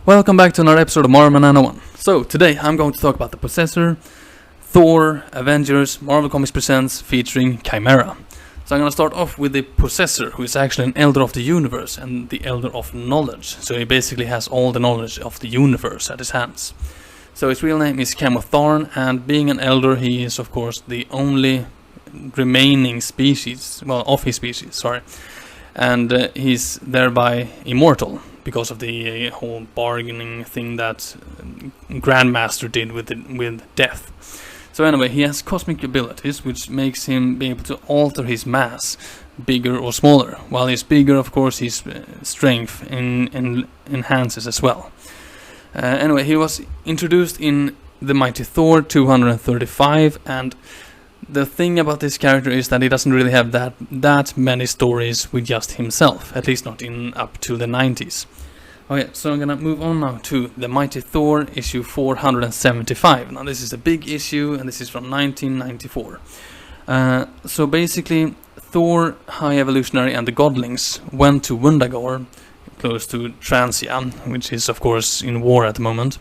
Welcome back to another episode of Marvel 901. So, today I'm going to talk about the Possessor, Thor, Avengers, Marvel Comics Presents featuring Kymaera. So I'm going to start off with the Possessor, who is actually an Elder of the Universe and the Elder of Knowledge. So he basically has all the knowledge of the universe at his hands. So his real name is Kamo Tharnn, and being an Elder, he is of course the only remaining species, of his species, and he's thereby immortal because of the whole bargaining thing that Grandmaster did with death. So anyway, he has cosmic abilities, which makes him be able to alter his mass, bigger or smaller. While he's bigger, of course, his strength enhances as well. Anyway, he was introduced in the Mighty Thor 235, and the thing about this character is that he doesn't really have that many stories with just himself, at least not in up to the 90s. Okay, so I'm gonna move on now to the Mighty Thor issue 475. Now this is a big issue, and this is from 1994. So basically, Thor, High Evolutionary, and the Godlings went to Wundagore, close to Transia, which is of course in war at the moment.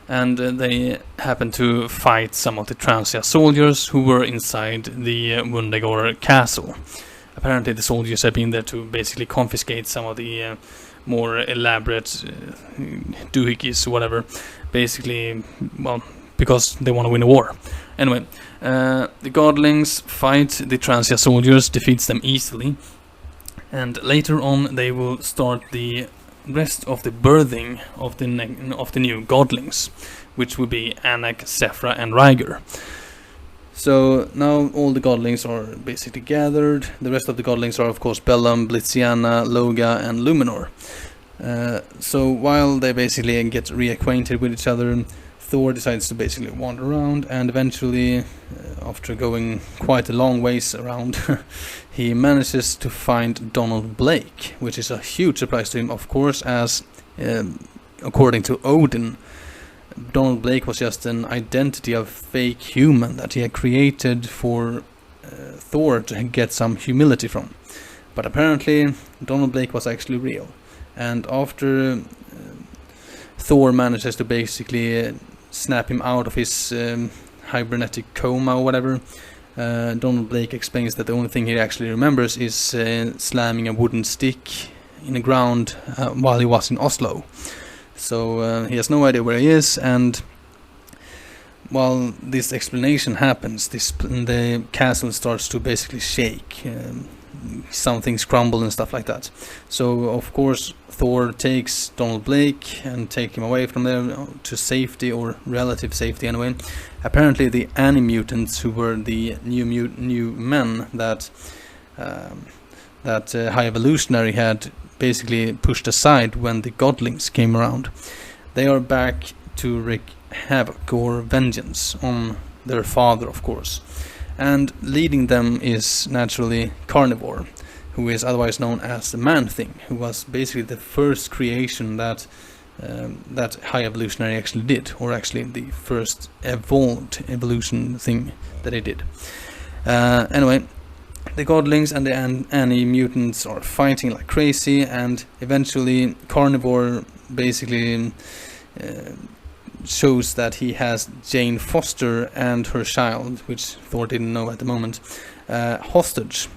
And they happened to fight some of the Transia soldiers who were inside the Wundagore castle. Apparently the soldiers had been there to basically confiscate some of the more elaborate doohickeys, whatever. Basically, because they want to win a war. Anyway, the Godlings fight the Transia soldiers, defeats them easily. And later on they will start the rest of the birthing of the new Godlings, which will be Anak, Sephra, and Ryger. So now all the Godlings are basically gathered. The rest of the Godlings are of course Bellum, Blitziana, Loga, and Luminor. So while they basically get reacquainted with each other, Thor decides to basically wander around, and eventually, after going quite a long ways around, he manages to find Donald Blake, which is a huge surprise to him, of course, as according to Odin, Donald Blake was just an identity of fake human that he had created for Thor to get some humility from. But apparently, Donald Blake was actually real. And after Thor manages to basically snap him out of his hibernatic coma or whatever, Donald Blake explains that the only thing he actually remembers is slamming a wooden stick in the ground while he was in Oslo. So he has no idea where he is, and while this explanation happens, the castle starts to basically shake. Some things crumble and stuff like that. So of course Thor takes Donald Blake and take him away from there to safety, or relative safety anyway. Apparently the Ani-Mutants, who were the new men that High Evolutionary had basically pushed aside when the Godlings came around, they are back to wreak havoc or vengeance on their father, of course. And leading them is naturally Karnivore, who is otherwise known as the Man-Thing, who was basically the first creation that High Evolutionary actually did, or actually the first evolved evolution thing that he did. Anyway, the Godlings and the Ani-Mutants are fighting like crazy, and eventually Karnivore basically shows that he has Jane Foster and her child, which Thor didn't know at the moment, hostage,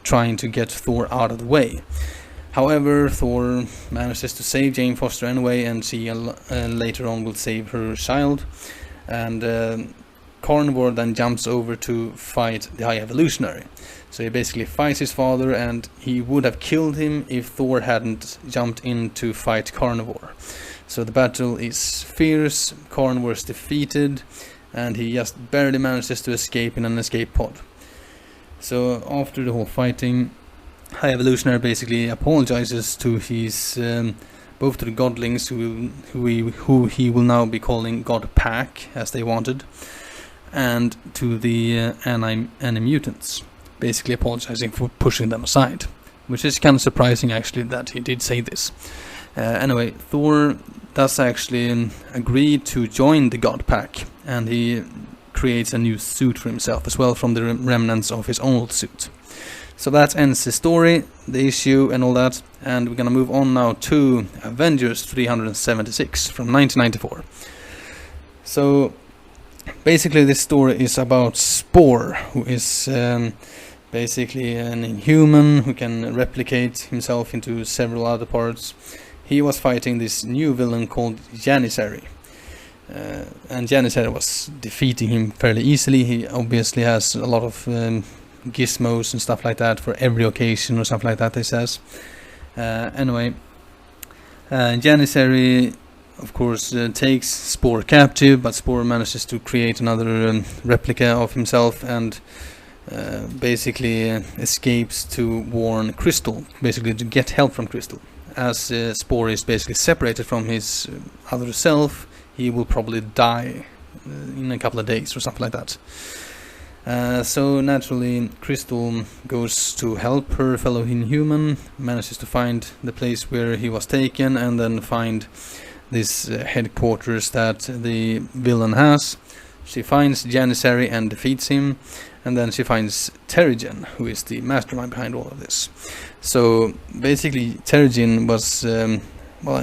trying to get Thor out of the way. However, Thor manages to save Jane Foster anyway, and she later on will save her child. And Karnivore then jumps over to fight the High Evolutionary. So he basically fights his father, and he would have killed him if Thor hadn't jumped in to fight Karnivore. So the battle is fierce, Karnivore is defeated, and he just barely manages to escape in an escape pod. So after the whole fighting, High Evolutionary basically apologizes to his both to the Godlings, who he will now be calling Godpack, as they wanted, and to the Ani-Mutants, basically apologizing for pushing them aside, which is kind of surprising actually that he did say this. Anyway, Thor does actually agree to join the Godpack, and he creates a new suit for himself as well from the remnants of his old suit. So that ends the story, the issue and all that, and we're gonna move on now to Avengers 376 from 1994. So basically this story is about Sporr, who is basically an inhuman who can replicate himself into several other parts. He was fighting this new villain called Janissary. And Janissary was defeating him fairly easily. He obviously has a lot of gizmos and stuff like that for every occasion or something like that, they says. Anyway, Janissary of course takes Sporr captive, but Sporr manages to create another replica of himself and basically escapes to warn Crystal, basically to get help from Crystal. As Sporr is basically separated from his other self, he will probably die in a couple of days or something like that. So naturally Crystal goes to help her fellow Inhuman, manages to find the place where he was taken, and then find this headquarters that the villain has. She finds Janissary and defeats him, and then she finds Terrigene, who is the mastermind behind all of this. So basically Terrigene was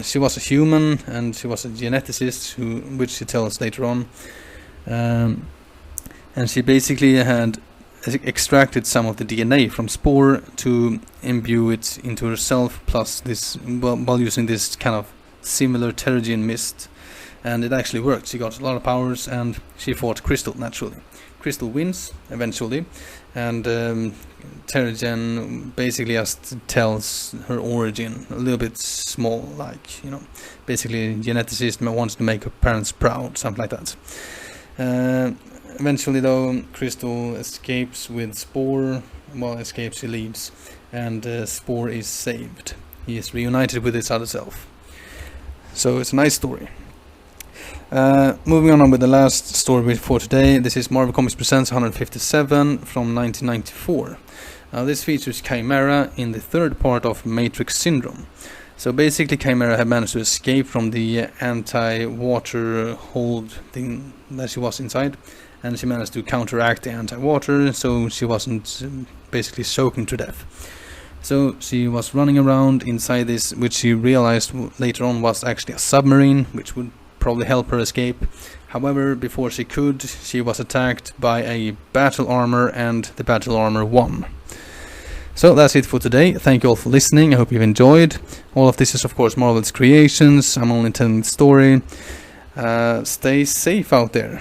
she was a human, and she was a geneticist, which she tells later on. And she basically had extracted some of the DNA from Sporr to imbue it into herself, plus this, while using this kind of similar Terrigene mist. And it actually worked. She got a lot of powers, and she fought Crystal naturally. Crystal wins eventually, and Terrigene basically just tells her origin, a little bit small, like, you know, basically geneticist wants to make her parents proud, something like that. Eventually though, Crystal escapes with Sporr. Well, escapes, she leaves, and Sporr is saved. He is reunited with his other self. So it's a nice story. Moving on with the last story for today. This is Marvel Comics Presents 157 from 1994. This features Kymaera in the third part of Matrix Syndrome. So basically Kymaera had managed to escape from the anti-water hold thing that she was inside, and she managed to counteract the anti-water, so she wasn't basically soaking to death. So she was running around inside this, which she realized later on was actually a submarine, which would probably help her escape. However, before she could, she was attacked by a battle armor, and the battle armor won. So that's it for today. Thank you all for listening. I hope you've enjoyed. All of this is of course Marvel's creations. I'm only telling the story. Stay safe out there.